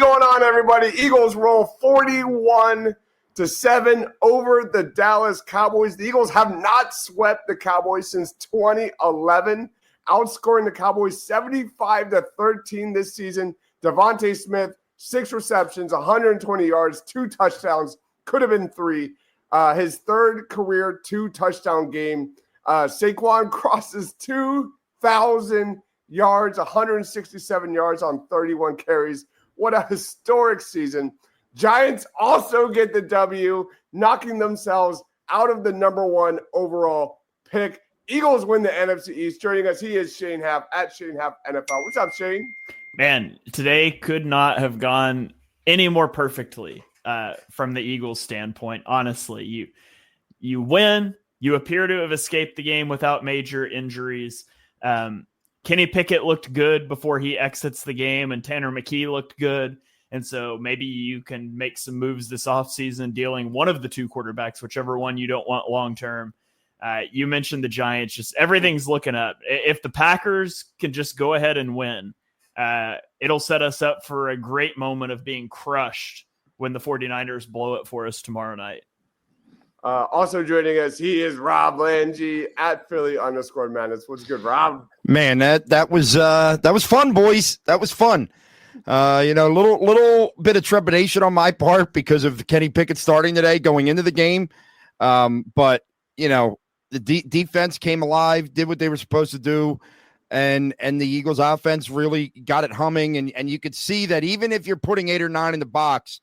going on, everybody? Eagles roll 41-7 over the Dallas Cowboys. The Eagles have not swept the Cowboys since 2011, outscoring the Cowboys 75-13 this season. Devontae Smith, 6 receptions, 120 yards, 2 touchdowns, could have been 3. His third career 2-touchdown game. Saquon crosses 2,000 yards, 167 yards on 31 carries. What a historic season. Giants also get the W, knocking themselves out of the number 1 overall pick. Eagles win the NFC East. Joining us, he is Shane Haff at Shane Haff NFL. What's up, Shane? Man, today could not have gone any more perfectly from the Eagles' standpoint. Honestly, you win. You appear to have escaped the game without major injuries. Kenny Pickett looked good before he exits the game, and Tanner McKee looked good. And so maybe you can make some moves this offseason dealing one of the 2 quarterbacks, whichever one you don't want long-term. You mentioned the Giants. Just everything's looking up. If the Packers can just go ahead and win, it'll set us up for a great moment of being crushed when the 49ers blow it for us tomorrow night. Also joining us, he is Rob Lange at Philly_Madness. What's good, Rob? Man, that was fun, boys. That was fun. Little bit of trepidation on my part because of Kenny Pickett starting today, going into the game. But the defense came alive, did what they were supposed to do, and the Eagles offense really got it humming. And you could see that even if you're putting 8 or 9 in the box,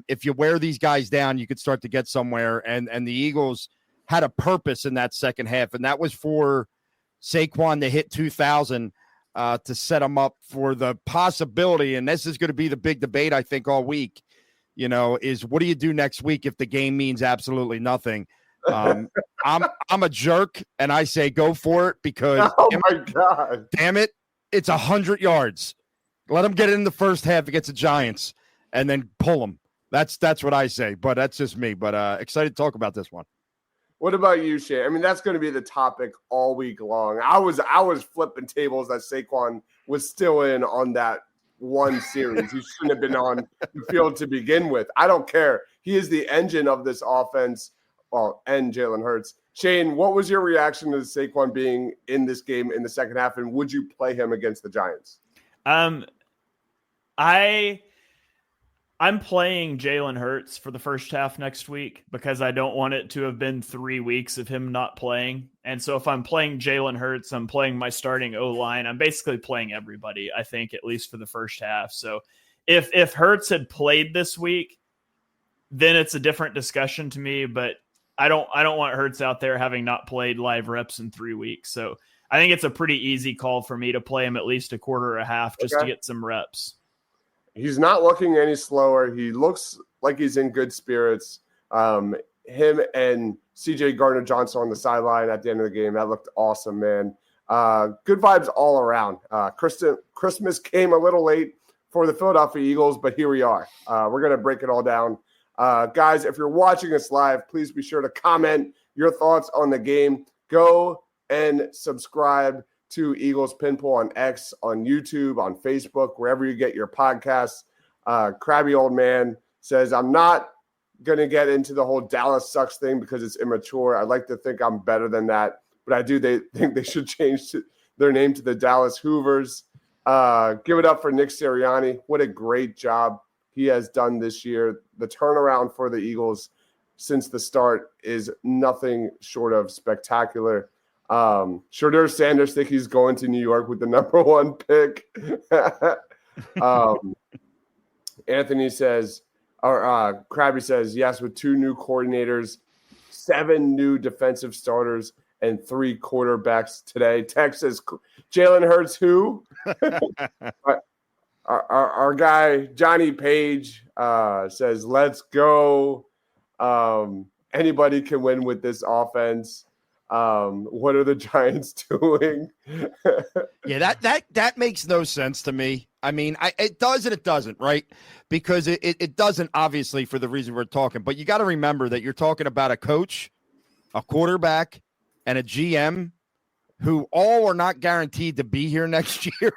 if you wear these guys down, you could start to get somewhere. And the Eagles had a purpose in that second half, and that was for Saquon to hit 2,000 to set them up for the possibility. And this is going to be the big debate, I think, all week, is what do you do next week if the game means absolutely nothing? I'm a jerk, and I say go for it because, God, damn it, it's 100 yards. Let them get it in the first half against the Giants. And then pull them. That's what I say, but that's just me. But excited to talk about this one. What about you, Shane? I mean, that's going to be the topic all week long. I was flipping tables that Saquon was still in on that one series. He shouldn't have been on the field to begin with. I don't care. He is the engine of this offense. Well, and Jalen Hurts. Shane, what was your reaction to Saquon being in this game in the second half, and would you play him against the Giants? I'm playing Jalen Hurts for the first half next week because I don't want it to have been 3 weeks of him not playing. And so if I'm playing Jalen Hurts, I'm playing my starting O-line. I'm basically playing everybody, I think, at least for the first half. So if Hurts had played this week, then it's a different discussion to me. But I don't want Hurts out there having not played live reps in 3 weeks. So I think it's a pretty easy call for me to play him at least a quarter or a half just to get some reps. He's not looking any slower. He looks like he's in good spirits. Him and CJ Gardner-Johnson on the sideline at the end of the game, that looked awesome, man. Good vibes all around. Christmas came a little late for the Philadelphia Eagles, but here we are. We're going to break it all down. Guys, if you're watching us live, please be sure to comment your thoughts on the game. Go and subscribe to Eagles Pinpool on X, on YouTube, on Facebook, wherever you get your podcasts. Crabby Old Man says, I'm not going to get into the whole Dallas sucks thing because it's immature. I'd like to think I'm better than that, but I do think they should change their name to the Dallas Hoovers. Give it up for Nick Sirianni. What a great job he has done this year. The turnaround for the Eagles since the start is nothing short of spectacular. Shadur Sanders think he's going to New York with the number 1 pick. Anthony says, or Krabby says, yes, with 2 new coordinators, 7 new defensive starters, and 3 quarterbacks today. Tex says, Jalen Hurts who? our guy, Johnny Page, says, let's go. Anybody can win with this offense. What are the Giants doing? Yeah, that makes no sense to me. I mean, it does and it doesn't, right? Because it doesn't, obviously, for the reason we're talking. But you got to remember that you're talking about a coach, a quarterback, and a GM who all are not guaranteed to be here next year.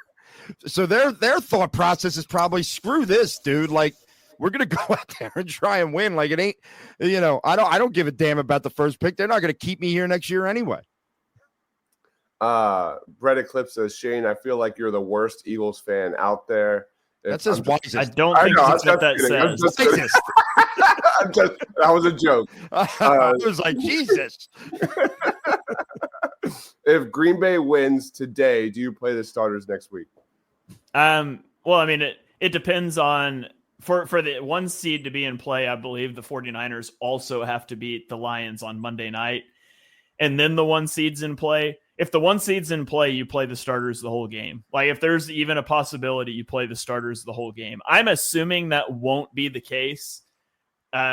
So their thought process is probably screw this, dude. Like, we're gonna go out there and try and win. Like, it ain't, I don't give a damn about the first pick. They're not gonna keep me here next year anyway. Brett Eclipse says, Shane, I feel like you're the worst Eagles fan out there. That says wisest. I don't think that's what that says. That was a joke. I was like, Jesus. If Green Bay wins today, do you play the starters next week? Well, I mean, it depends on for the 1 seed to be in play. I believe the 49ers also have to beat the Lions on Monday night, and then the 1 seed's in play. If the 1 seed's in play, you play the starters the whole game. Like, if there's even a possibility, you play the starters the whole game. I'm assuming that won't be the case,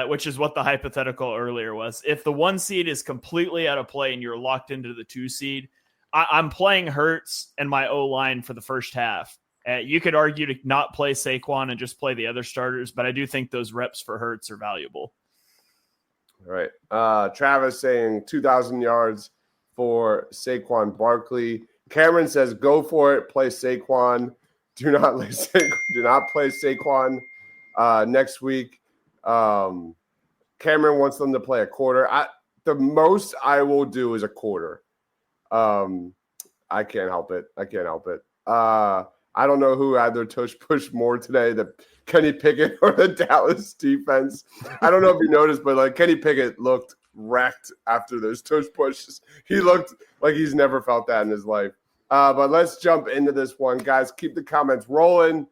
which is what the hypothetical earlier was. If the 1 seed is completely out of play and you're locked into the 2 seed, I'm playing Hurts and my O-line for the first half. You could argue to not play Saquon and just play the other starters, but I do think those reps for Hurts are valuable. All right. Travis saying 2,000 yards for Saquon Barkley. Cameron says, go for it. Play Saquon. Do not play Saquon next week. Cameron wants them to play a quarter. The most I will do is a quarter. I can't help it. I don't know who had their tush push more today, the Kenny Pickett or the Dallas defense. I don't know if you noticed, but like Kenny Pickett looked wrecked after those tush pushes. He looked like he's never felt that in his life. But let's jump into this one, guys. Keep the comments rolling.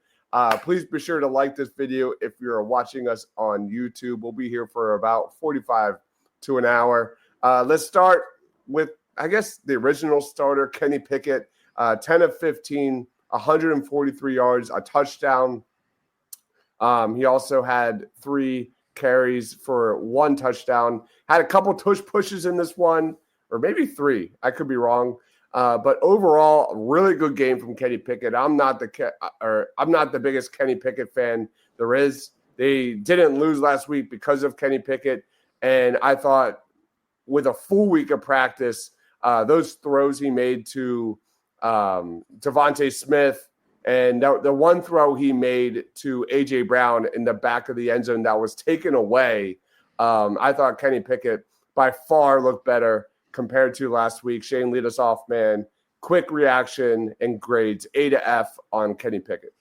Please be sure to like this video if you're watching us on YouTube. We'll be here for about 45 to an hour. Let's start with, I guess, the original starter, Kenny Pickett, 10 of 15, 143 yards, a touchdown. He also had 3 carries for 1 touchdown. Had a couple tush pushes in this one, or maybe 3. I could be wrong. But overall, really good game from Kenny Pickett. I'm not the biggest Kenny Pickett fan there is. They didn't lose last week because of Kenny Pickett, and I thought with a full week of practice, those throws he made to Devontae Smith and the one throw he made to A.J. Brown in the back of the end zone that was taken away, I thought Kenny Pickett by far looked better compared to last week. Shane, lead us off, man. Quick reaction and grades, A to F on Kenny Pickett.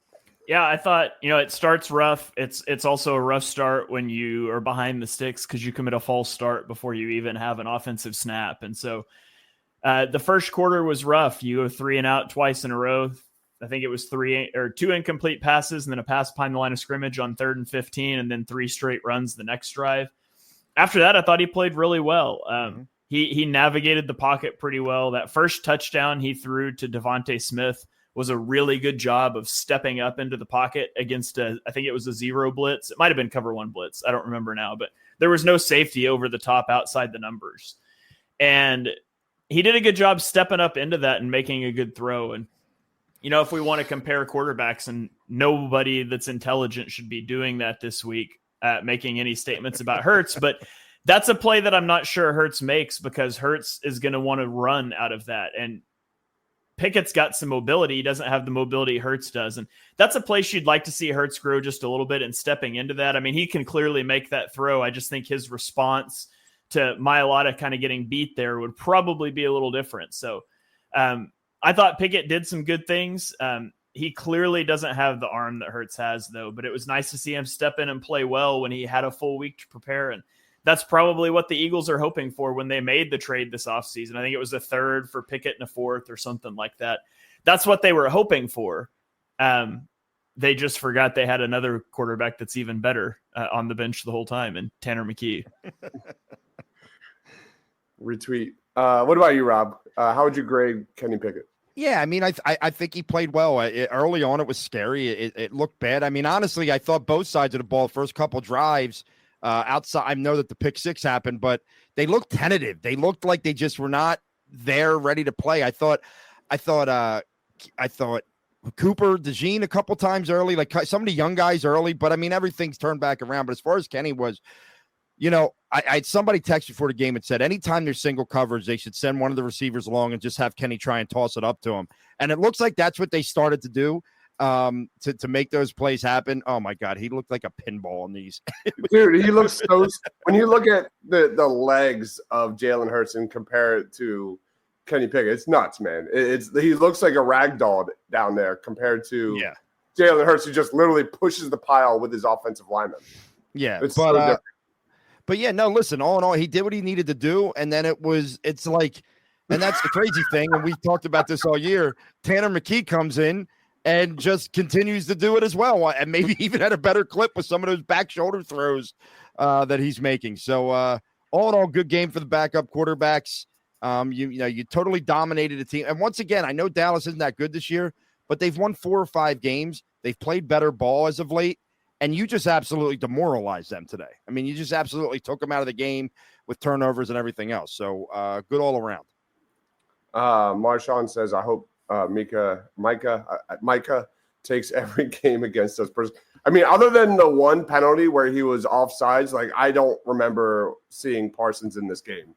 Yeah, I thought, it starts rough. It's also a rough start when you are behind the sticks because you commit a false start before you even have an offensive snap. And so the first quarter was rough. You go 3 and out twice in a row. I think it was 2 incomplete passes and then a pass behind the line of scrimmage on 3rd and 15, and then 3 straight runs the next drive. After that, I thought he played really well. He navigated the pocket pretty well. That first touchdown he threw to Devontae Smith was a really good job of stepping up into the pocket against I think it was a 0 blitz. It might have been cover 1 blitz. I don't remember now, but there was no safety over the top outside the numbers. And he did a good job stepping up into that and making a good throw. And, if we want to compare quarterbacks, and nobody that's intelligent should be doing that this week, making any statements about Hurts, but that's a play that I'm not sure Hurts makes because Hurts is going to want to run out of that. And Pickett's got some mobility. He doesn't have the mobility Hurts does. And that's a place you'd like to see Hurts grow just a little bit and stepping into that. I mean, he can clearly make that throw. I just think his response to Mailata kind of getting beat there would probably be a little different. So I thought Pickett did some good things. He clearly doesn't have the arm that Hurts has, though, but it was nice to see him step in and play well when he had a full week to prepare. And that's probably what the Eagles are hoping for when they made the trade this offseason. I think it was a 3rd for Pickett and a 4th or something like that. That's what they were hoping for. They just forgot they had another quarterback that's even better on the bench the whole time, and Tanner McKee. Retweet. What about you, Rob? How would you grade Kenny Pickett? Yeah, I mean, I think he played well. Early on, it was scary. It looked bad. I mean, honestly, I thought both sides of the ball, first couple drives, outside. I know that the pick 6 happened, but they looked tentative. They looked like they just were not there, ready to play. I thought Cooper, DeJean a couple times early, like some of the young guys early. But I mean, everything's turned back around. But as far as Kenny was, I somebody texted before the game and said anytime there's single coverage, they should send one of the receivers along and just have Kenny try and toss it up to him. And it looks like that's what they started to do to make those plays happen. Oh my God, he looked like a pinball in these. Dude, he looks so. When you look at the legs of Jalen Hurts and compare it to Kenny Pickett, it's nuts, man. He looks like a rag doll down there compared to Jalen Hurts, who just literally pushes the pile with his offensive lineman. Yeah, it's so different. But yeah, no, listen, all in all, he did what he needed to do. And then it's like, and that's the crazy thing. And we've talked about this all year. Tanner McKee comes in and just continues to do it as well. And maybe even had a better clip with some of those back shoulder throws that he's making. So all in all, good game for the backup quarterbacks. You totally dominated the team. And once again, I know Dallas isn't that good this year, but they've won 4 or 5 games. They've played better ball as of late. And you just absolutely demoralized them today. I mean, you just absolutely took them out of the game with turnovers and everything else. So good all around. Marshawn says, I hope Micah takes every game against us. I mean, other than the one penalty where he was offsides, like I don't remember seeing Parsons in this game.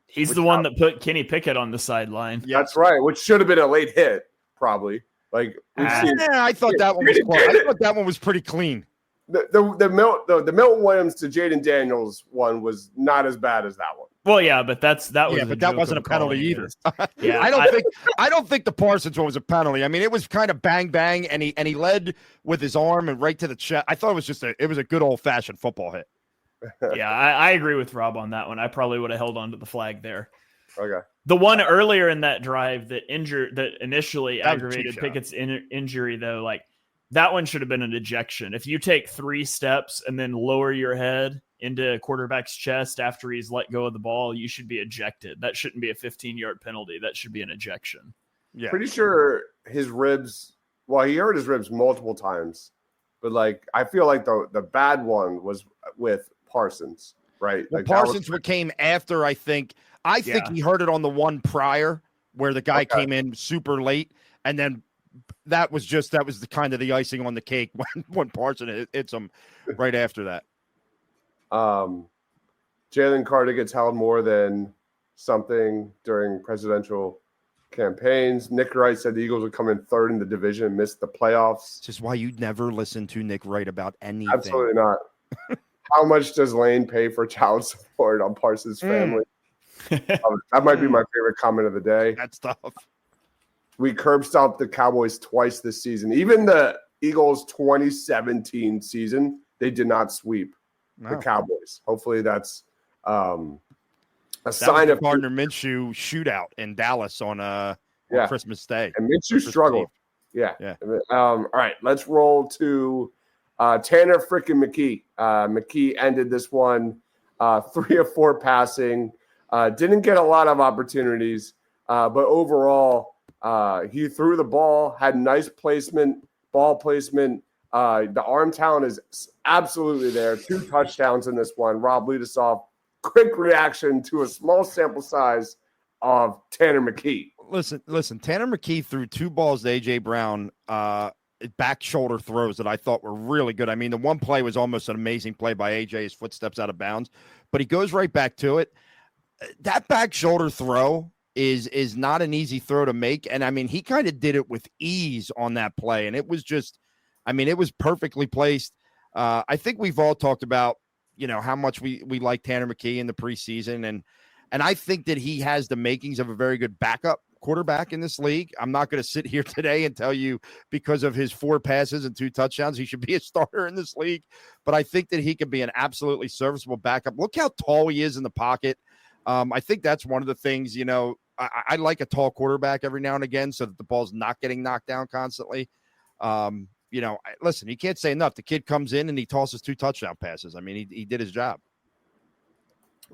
He's the one that put Kenny Pickett on the sideline. That's right, which should have been a late hit, probably. Like I thought that one was close. I thought that one was pretty clean. The Milton Williams to Jaden Daniels one was not as bad as that one. Well, yeah, but that wasn't a penalty either. Yeah, I don't think the Parsons one was a penalty. I mean, it was kind of bang bang, and he led with his arm and right to the chest. I thought it was just a good old fashioned football hit. Yeah, I agree with Rob on that one. I probably would have held on to the flag there. Okay. The one earlier in that drive that initially aggravated Pickett's injury, though, like that one should have been an ejection. If you take 3 steps and then lower your head into a quarterback's chest after he's let go of the ball, you should be ejected. That shouldn't be a 15-yard penalty. That should be an ejection. Yeah. Pretty sure his ribs, well, he hurt his ribs multiple times, but like I feel like the bad one was with Parsons, right? Well, like Parsons came after, I think. I think he heard it on the one prior where the guy came in super late, and then that was the kind of the icing on the cake when Parsons hits him right after that. Jalen Carter gets held more than something during presidential campaigns. Nick Wright said the Eagles would come in 3rd in the division and miss the playoffs. This is why you'd never listen to Nick Wright about anything. Absolutely not. How much does Lane pay for child support on Parsons' family? That might be my favorite comment of the day. That's tough. We curb stomped the Cowboys twice this season. Even the Eagles 2017 season, they did not sweep the Cowboys. Hopefully that's a sign of Gardner Minshew shootout in Dallas on Christmas Day. And Minshew struggled. Yeah. All right, let's roll to Tanner freaking McKee. McKee ended this one 3 of 4 passing. Didn't get a lot of opportunities, but overall, he threw the ball, had nice ball placement. The arm talent is absolutely there. 2 touchdowns in this one. Rob, lead us off. Quick reaction to a small sample size of Tanner McKee. Listen. Tanner McKee threw 2 balls to A.J. Brown, back shoulder throws that I thought were really good. I mean, the one play was almost an amazing play by A.J. His foot steps out of bounds, but he goes right back to it. That back shoulder throw is not an easy throw to make. And I mean, he kind of did it with ease on that play. And it was just, I mean, it was perfectly placed. I think we've all talked about, how much we like Tanner McKee in the preseason. And I think that he has the makings of a very good backup quarterback in this league. I'm not going to sit here today and tell you because of his 4 passes and 2 touchdowns, he should be a starter in this league. But I think that he can be an absolutely serviceable backup. Look how tall he is in the pocket. I think that's one of the things, I like a tall quarterback every now and again so that the ball's not getting knocked down constantly. Listen, you can't say enough. The kid comes in and he tosses 2 touchdown passes. I mean, he did his job.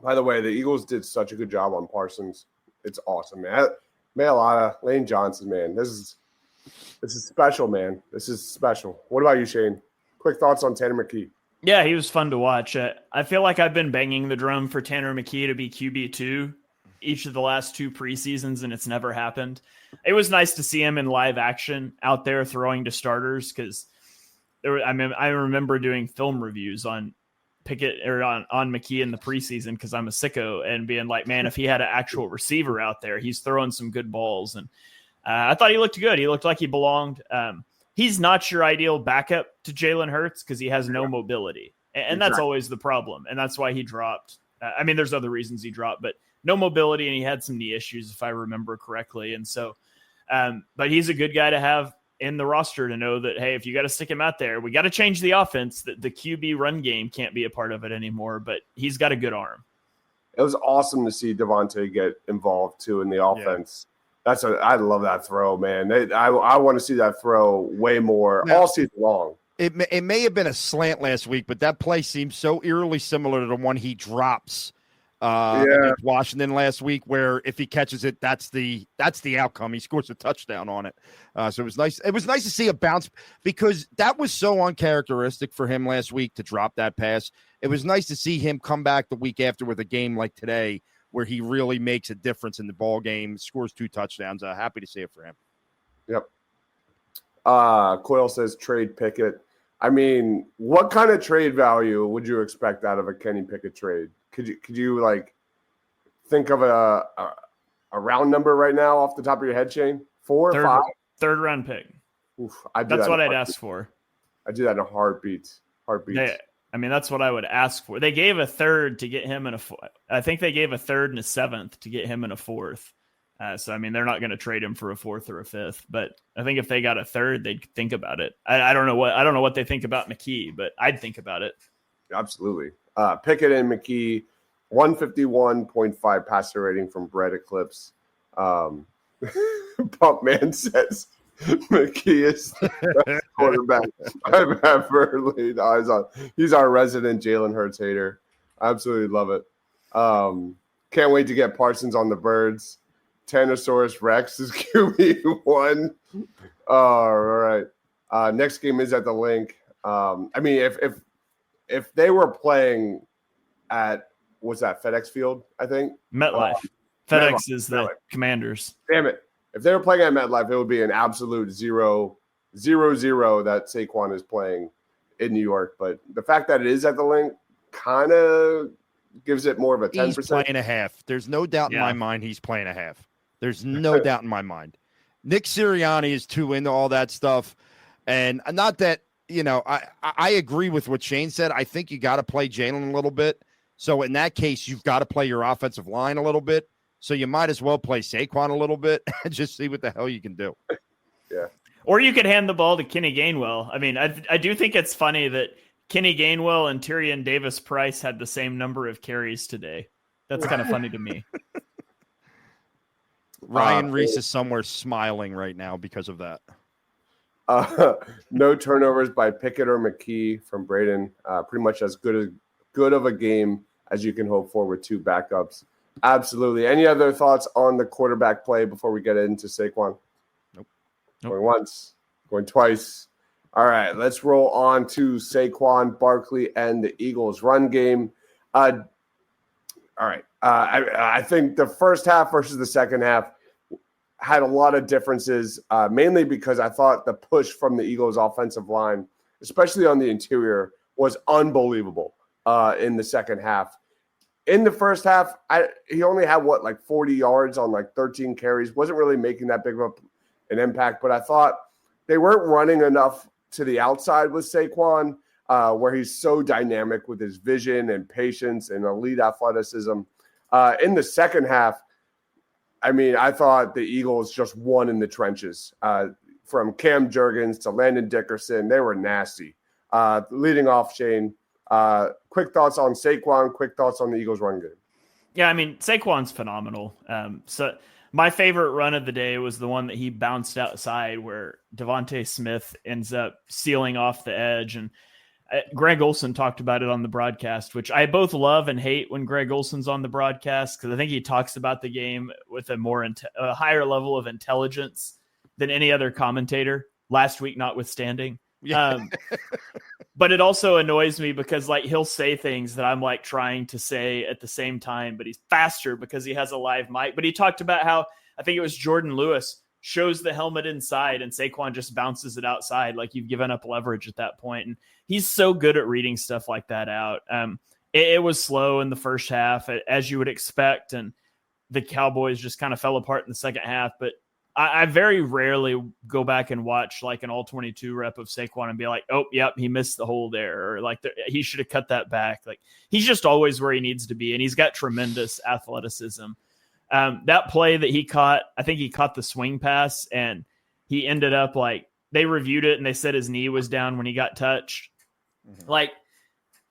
By the way, the Eagles did such a good job on Parsons. It's awesome, man. Mailata, Lane Johnson, man. This is special, man. This is special. What about you, Shane? Quick thoughts on Tanner McKee. Yeah, he was fun to watch. I feel like I've been banging the drum for Tanner McKee to be QB2 each of the last 2 preseasons, and it's never happened. It was nice to see him in live action out there throwing to starters because I remember doing film reviews on Pickett or on McKee in the preseason because I'm a sicko and being like, man, if he had an actual receiver out there, he's throwing some good balls. And I thought he looked good. He looked like he belonged. He's not your ideal backup to Jalen Hurts because he has no mobility. And that's always the problem. And that's why he dropped. I mean, there's other reasons he dropped, but no mobility. And he had some knee issues, if I remember correctly. And so, but he's a good guy to have in the roster to know that, hey, if you got to stick him out there, we got to change the offense. The QB run game can't be a part of it anymore, but he's got a good arm. It was awesome to see Devontae get involved too in the offense. Yeah. I love that throw, man. I want to see that throw way more all season long. It may have been a slant last week, but that play seems so eerily similar to the one he drops against Washington last week, where if he catches it, that's the outcome. He scores a touchdown on it. So it was nice. It was nice to see a bounce because that was so uncharacteristic for him last week to drop that pass. It was nice to see him come back the week after with a game like today where he really makes a difference in the ball game, scores 2 touchdowns. Happy to see it for him. Yep. Coyle says trade Pickett. I mean, what kind of trade value would you expect out of a Kenny Pickett trade? Could you like think of a round number right now off the top of your head, Shane? 4 or 5? Third round pick. Oof, that's what I'd ask for. I do that in a heartbeat. I mean, that's what I would ask for. They gave a third to get him in I think they gave a third and a 7th to get him in a 4th. So, I mean, they're not going to trade him for a 4th or a 5th, but I think if they got a 3rd, they'd think about it. I don't know what they think about McKee, but I'd think about it. Absolutely. Pickett and McKee, 151.5 passer rating from Brett Eclipse. Pump Man says McKee is the best quarterback I've ever laid eyes on. He's our resident Jalen Hurts hater. Absolutely love it. Can't wait to get Parsons on the Birds. Tanosaurus Rex is QB1. All right. Next game is at the Link. I mean, if they were playing at what's that, FedEx Field, I think? MetLife. FedEx is the Commanders. Damn it. If they were playing at MetLife, it would be an absolute 0-0 that Saquon is playing in New York. But the fact that it is at the Link kind of gives it more of a 10%. He's playing a half. There's no doubt in my mind he's playing a half. There's no doubt in my mind. Nick Sirianni is too into all that stuff. And not that, I agree with what Shane said. I think you got to play Jalen a little bit. So in that case, you've got to play your offensive line a little bit. So you might as well play Saquon a little bit and just see what the hell you can do. Yeah. Or you could hand the ball to Kenny Gainwell. I mean, I do think it's funny that Kenny Gainwell and Tyrion Davis-Price had the same number of carries today. That's kind of funny to me. Ryan Reese is somewhere smiling right now because of that. No turnovers by Pickett or McKee from Braden. Pretty much as good of a game as you can hope for with 2 backups. Absolutely. Any other thoughts on the quarterback play before we get into Saquon? Nope. Going once, going twice. All right, let's roll on to Saquon Barkley and the Eagles' run game. All right. I think the first half versus the second half had a lot of differences, mainly because I thought the push from the Eagles' offensive line, especially on the interior, was unbelievable in the second half. In the first half, he only had, 40 yards on 13 carries. Wasn't really making that big of an impact, but I thought they weren't running enough to the outside with Saquon, where he's so dynamic with his vision and patience and elite athleticism. In the second half, I mean, I thought the Eagles just won in the trenches. From Cam Jurgens to Landon Dickerson, they were nasty. Leading off, Shane, quick thoughts on Saquon, quick thoughts on the Eagles run game. Yeah, I mean, Saquon's phenomenal. So my favorite run of the day was the one that he bounced outside where Devontae Smith ends up sealing off the edge. And Greg Olson talked about it on the broadcast, which I both love and hate when Greg Olson's on the broadcast, because I think he talks about the game with a higher level of intelligence than any other commentator, last week notwithstanding. Yeah. But it also annoys me because he'll say things that I'm trying to say at the same time, but he's faster because he has a live mic. But he talked about how, I think it was Jordan Lewis, shows the helmet inside and Saquon just bounces it outside. Like you've given up leverage at that point. And he's so good at reading stuff like that out. It was slow in the first half, as you would expect. And the Cowboys just kind of fell apart in the second half. But I very rarely go back and watch like an all 22 rep of Saquon and be like, oh, yep, he missed the hole there. Or like he should have cut that back. Like he's just always where he needs to be. And he's got tremendous athleticism. That play that he caught, I think he caught the swing pass and he ended up like they reviewed it and they said his knee was down when he got touched. Mm-hmm. Like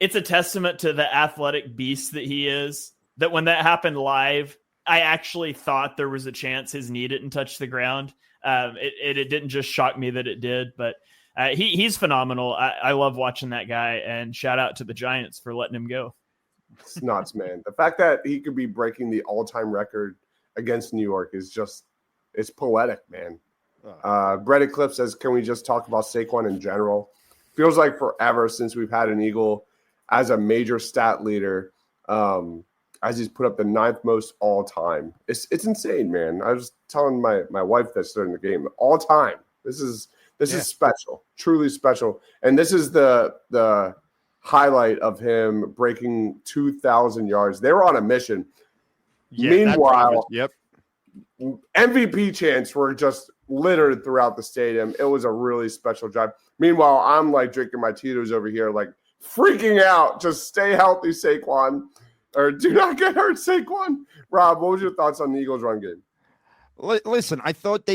it's a testament to the athletic beast that he is, that when that happened live, I actually thought there was a chance his knee didn't touch the ground. It didn't just shock me that it did, but he's phenomenal. I love watching that guy, and shout out to the Giants for letting him go. It's nuts, man. The fact that he could be breaking the all-time record against New York is just, it's poetic, man. Brett Eclipse says, can we just talk about Saquon in general? Feels like forever since we've had an Eagle as a major stat leader. As he's put up the 9th most all time. It's insane, man. I was telling my wife this during the game. All time. This is special, truly special. And this is the highlight of him breaking 2,000 yards. They were on a mission. Yeah, meanwhile, MVP chants were just littered throughout the stadium. It was a really special drive. Meanwhile, I'm like drinking my Tito's over here, like freaking out. Just stay healthy, Saquon. Or do not get hurt, Saquon. Rob, what was your thoughts on the Eagles' run game? Listen, I thought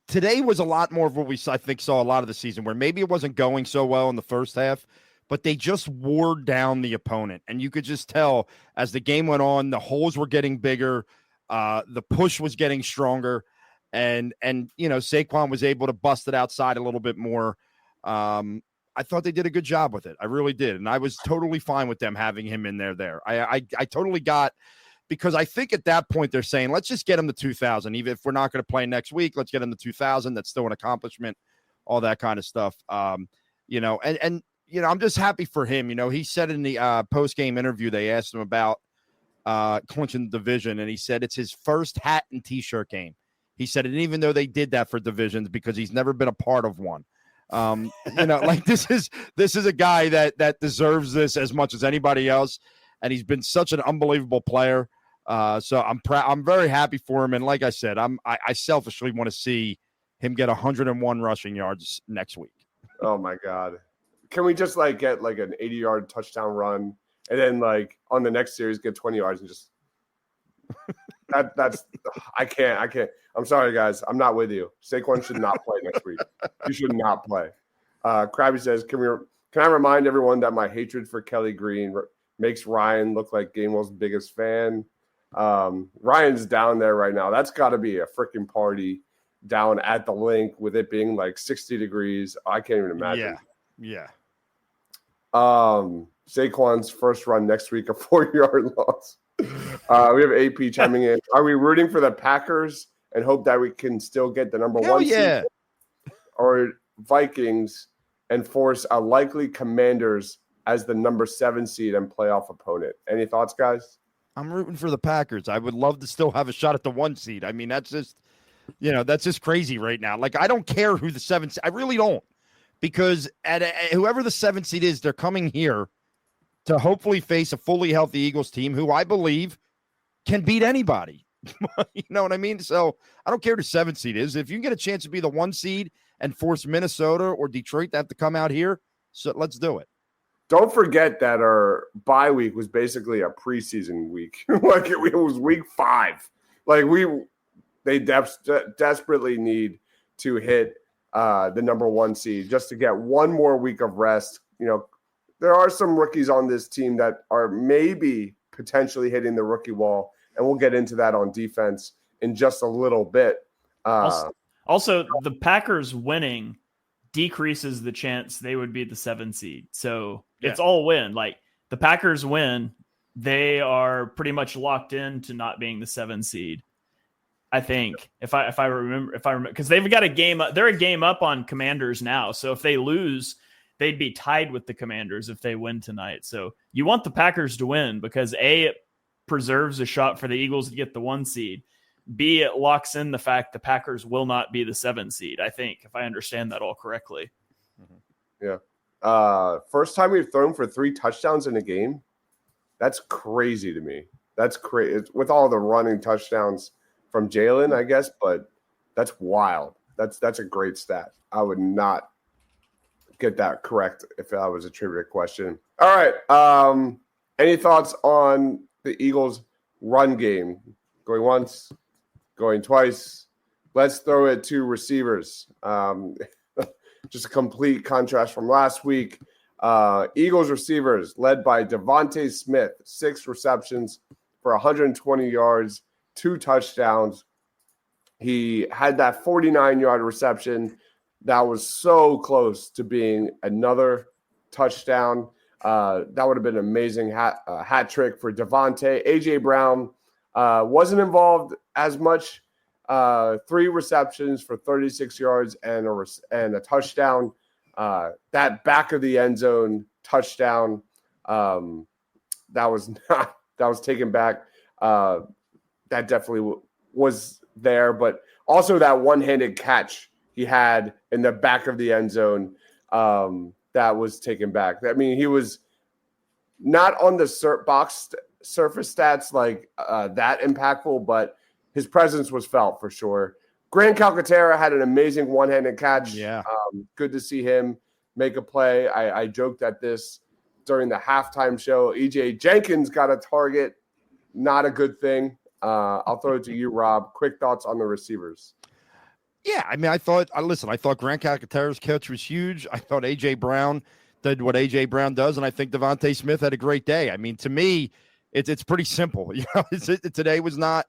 today was a lot more of what I think saw a lot of the season, where maybe it wasn't going so well in the first half, but they just wore down the opponent. And you could just tell as the game went on, the holes were getting bigger, the push was getting stronger, and Saquon was able to bust it outside a little bit more. I thought they did a good job with it. I really did. And I was totally fine with them having him in there. I totally got, because I think at that point they're saying, let's just get him to 2,000. Even if we're not going to play next week, let's get him to 2,000. That's still an accomplishment, all that kind of stuff. I'm just happy for him. He said in the post-game interview, they asked him about clinching the division, and he said it's his first hat and T-shirt game. He said, and even though they did that for divisions, because he's never been a part of one. Like this is a guy that deserves this as much as anybody else, and he's been such an unbelievable player. So I'm very happy for him, and like I said, I selfishly want to see him get 101 rushing yards next week. Oh my God, can we just get an 80-yard touchdown run, and then on the next series get 20 yards and just that's I can't. I'm sorry, guys. I'm not with you. Saquon should not play next week. You should not play. Krabby says, can I remind everyone that my hatred for Kelly Green makes Ryan look like Gainwell's biggest fan? Ryan's down there right now. That's got to be a freaking party down at the link with it being 60 degrees. I can't even imagine. Yeah. Saquon's first run next week, a 4-yard loss. We have AP chiming in. Are we rooting for the Packers and hope that we can still get the number 1 seed, or Vikings and force a likely Commanders as the number 7 seed and playoff opponent? Any thoughts, guys? I'm rooting for the Packers. I would love to still have a shot at the 1 seed. I mean, that's just crazy right now. I don't care who the 7 seed. I really don't, because whoever the 7 seed is, they're coming here to hopefully face a fully healthy Eagles team who I believe can beat anybody. You know what I mean? So I don't care who the 7 seed is. If you can get a chance to be the 1 seed and force Minnesota or Detroit to have to come out here, so let's do it. Don't forget that our bye week was basically a preseason week. It was week 5. They desperately need to hit the number 1 seed just to get one more week of rest. There are some rookies on this team that are maybe potentially hitting the rookie wall, and we'll get into that on defense in just a little bit. Also, the Packers winning decreases the chance they would be the 7 seed. So it's all win. The Packers win, they are pretty much locked into not being the 7 seed. I think if I remember, because they've got a game up, they're a game up on Commanders now. So if they lose, they'd be tied with the Commanders if they win tonight. So you want the Packers to win because it preserves a shot for the Eagles to get the 1 seed. B, it locks in the fact the Packers will not be the 7 seed, I think, if I understand that all correctly. Yeah. First time we've thrown for 3 touchdowns in a game. That's crazy to me. That's crazy with all the running touchdowns from Jalen, I guess, but that's wild. That's a great stat. I would not get that correct if that was a trivia question. All right. Any thoughts on the Eagles' run game? Going once, going twice. Let's throw it to receivers. Just a complete contrast from last week. Eagles receivers led by Devontae Smith, 6 receptions for 120 yards, 2 touchdowns. He had that 49-yard reception that was so close to being another touchdown. That would have been an amazing hat trick for Devontae. A.J. Brown wasn't involved as much. 3 receptions for 36 yards and a touchdown. That back of the end zone touchdown, that was taken back. That definitely was there, but also that one-handed catch he had in the back of the end zone, that was taken back. I mean, he was not on the box surface stats like that impactful, but his presence was felt for sure. Grant Calcaterra had an amazing one-handed catch. Yeah. Good to see him make a play. I joked at this during the halftime show. E.J. Jenkins got a target. Not a good thing. I'll throw it to you, Rob. Quick thoughts on the receivers. Yeah, I mean, I thought Grant Calcaterra's catch was huge. I thought A.J. Brown did what A.J. Brown does, and I think Devontae Smith had a great day. I mean, to me, it's pretty simple. Today was not,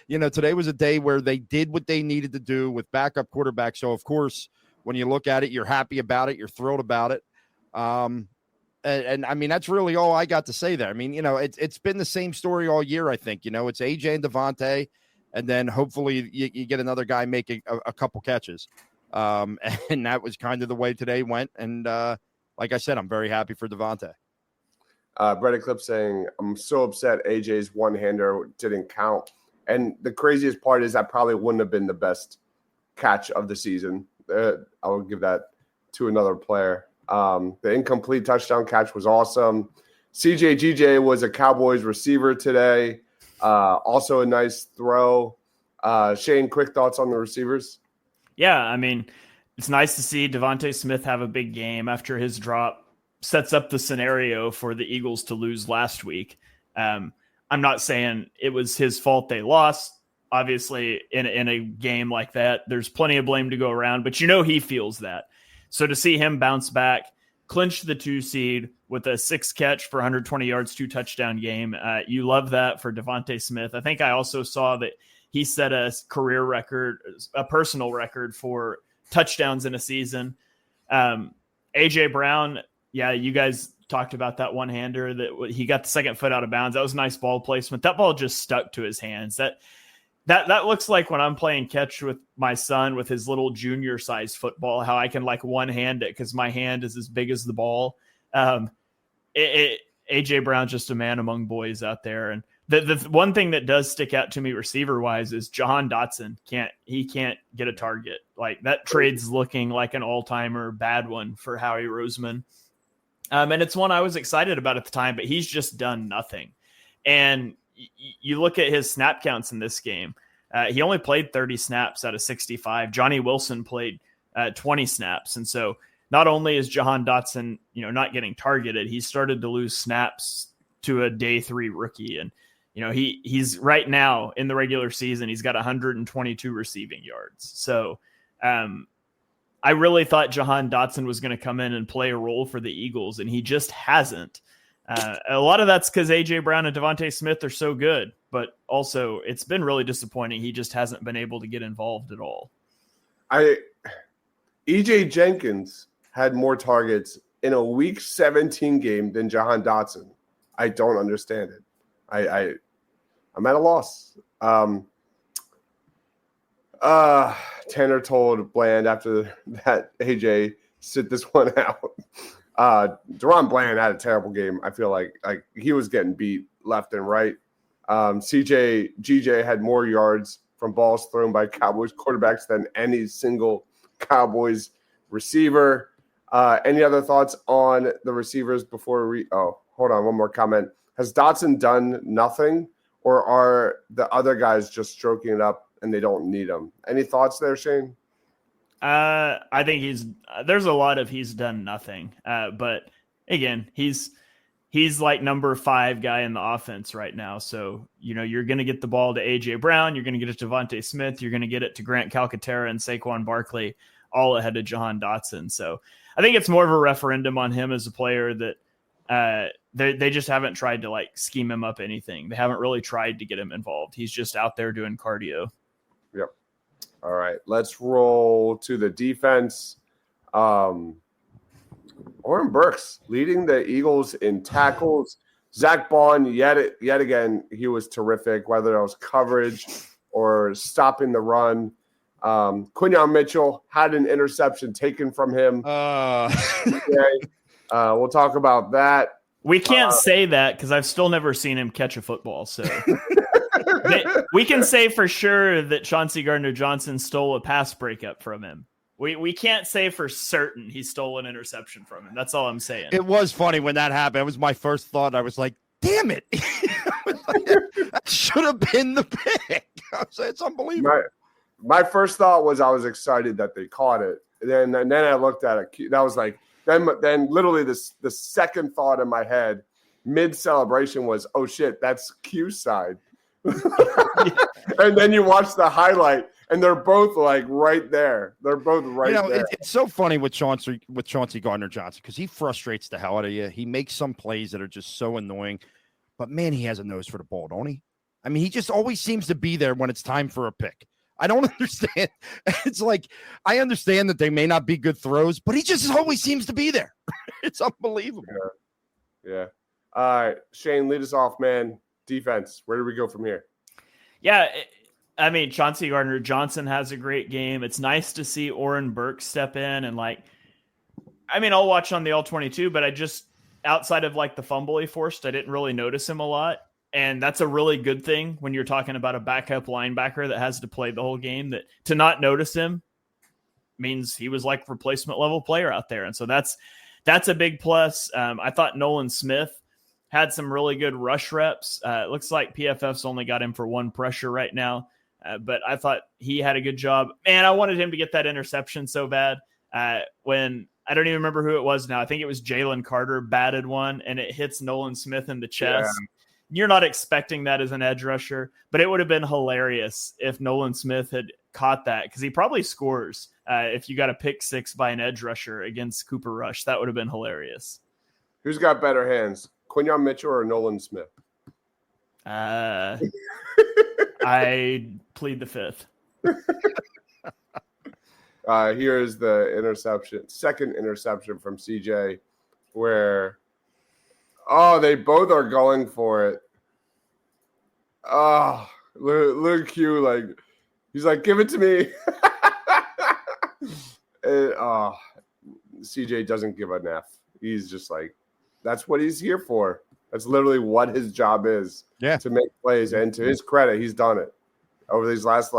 today was a day where they did what they needed to do with backup quarterback. So, of course, when you look at it, you're happy about it. You're thrilled about it. And I mean, that's really all I got to say there. I mean, it's been the same story all year, I think. It's A.J. and Devontae, and then hopefully you get another guy making a couple catches. And that was kind of the way today went. And like I said, I'm very happy for Devontae. Brett Eclipse saying, I'm so upset AJ's one-hander didn't count. And the craziest part is that probably wouldn't have been the best catch of the season. I would give that to another player. The incomplete touchdown catch was awesome. CJ GJ was a Cowboys receiver today. Also a nice throw. Shane, quick thoughts on the receivers? Yeah, I mean, it's nice to see Devontae Smith have a big game after his drop sets up the scenario for the Eagles to lose last week. I'm not saying it was his fault they lost. Obviously, in a game like that, there's plenty of blame to go around, but he feels that. So to see him bounce back, clinch the 2 seed with a 6 catch for 120 yards, 2 touchdown game, you love that for Devontae Smith. I think I also saw that he set a career record, a personal record for touchdowns in a season. A.J. Brown, yeah, you guys talked about that one-hander that he got the second foot out of bounds. That was nice ball placement. That ball just stuck to his hands. That looks like when I'm playing catch with my son with his little junior size football, how I can one-hand it because my hand is as big as the ball. A.J. Brown's just a man among boys out there. And the one thing that does stick out to me receiver-wise is Jahan Dotson can't get a target. That trade's looking like an all-timer bad one for Howie Roseman. And it's one I was excited about at the time, but he's just done nothing. And you look at his snap counts in this game. He only played 30 snaps out of 65. Johnny Wilson played 20 snaps. And so not only is Jahan Dotson, not getting targeted, he started to lose snaps to a day 3 rookie. And, he's right now in the regular season, he's got 122 receiving yards. So I really thought Jahan Dotson was going to come in and play a role for the Eagles, and he just hasn't. A lot of that's because A.J. Brown and Devontae Smith are so good, but also it's been really disappointing. He just hasn't been able to get involved at all. E.J. Jenkins had more targets in a Week 17 game than Jahan Dotson. I don't understand it. I'm at a loss. Tanner told Bland after that, AJ, sit this one out. Deron Bland had a terrible game. I feel like he was getting beat left and right. CJ GJ had more yards from balls thrown by Cowboys quarterbacks than any single Cowboys receiver. Any other thoughts on the receivers before we? Oh, hold on, one more comment. Has Dotson done nothing, or are the other guys just stroking it up and they don't need him? Any thoughts there, Shane? I think there's a lot of he's done nothing. But again, he's like number 5 guy in the offense right now. So, you're going to get the ball to A.J. Brown. You're going to get it to Devontae Smith. You're going to get it to Grant Calcaterra and Saquon Barkley, all ahead of Jahan Dotson. So I think it's more of a referendum on him as a player that they just haven't tried to like scheme him up anything. They haven't really tried to get him involved. He's just out there doing cardio. Yep. All right, let's roll to the defense. Oren Burks leading the Eagles in tackles. Zach Bond, yet again, he was terrific, whether it was coverage or stopping the run. Quinyon Mitchell had an interception taken from him. We'll talk about that. We can't say that because I've still never seen him catch a football. So we can say for sure that Chauncey Gardner-Johnson stole a pass breakup from him. We can't say for certain he stole an interception from him. That's all I'm saying. It was funny when that happened. It was my first thought. I was like, damn it. That should have been the pick. It's unbelievable. My first thought was I was excited that they caught it. And then I looked at it. That was like, then literally the second thought in my head mid-celebration was, oh, shit, that's Q's side. And then you watch the highlight, and they're both like right there. They're both right there. It's so funny with Chauncey Gardner-Johnson because he frustrates the hell out of you. He makes some plays that are just so annoying. But, man, he has a nose for the ball, don't he? I mean, he just always seems to be there when it's time for a pick. I don't understand. It's like, I understand that they may not be good throws, but he just always seems to be there. It's unbelievable. Yeah. All right, Shane, lead us off, man. Defense, where do we go from here? Yeah, I mean, Chauncey Gardner-Johnson has a great game. It's nice to see Oren Burks step in and I'll watch on the All-22, but outside of like the fumble he forced, I didn't really notice him a lot. And that's a really good thing when you're talking about a backup linebacker that has to play the whole game, that to not notice him means he was like replacement level player out there. And so that's a big plus. I thought Nolan Smith had some really good rush reps. It looks like PFF's only got him for 1 pressure right now. But I thought he had a good job. Man, I wanted him to get that interception so bad. When I don't even remember who it was now. I think it was Jalen Carter batted one, and it hits Nolan Smith in the chest. Yeah. You're not expecting that as an edge rusher, but it would have been hilarious if Nolan Smith had caught that, because he probably scores if you got a pick 6 by an edge rusher against Cooper Rush. That would have been hilarious. Who's got better hands, Quinyon Mitchell or Nolan Smith? I plead the 5th. Here is the interception, second interception from CJ, where they both are going for it. Look Q, like he's like, give it to me. And, CJ doesn't give an F. He's just like, that's what he's here for. That's literally what his job is. Yeah, to make plays. And to his credit, he's done it over these last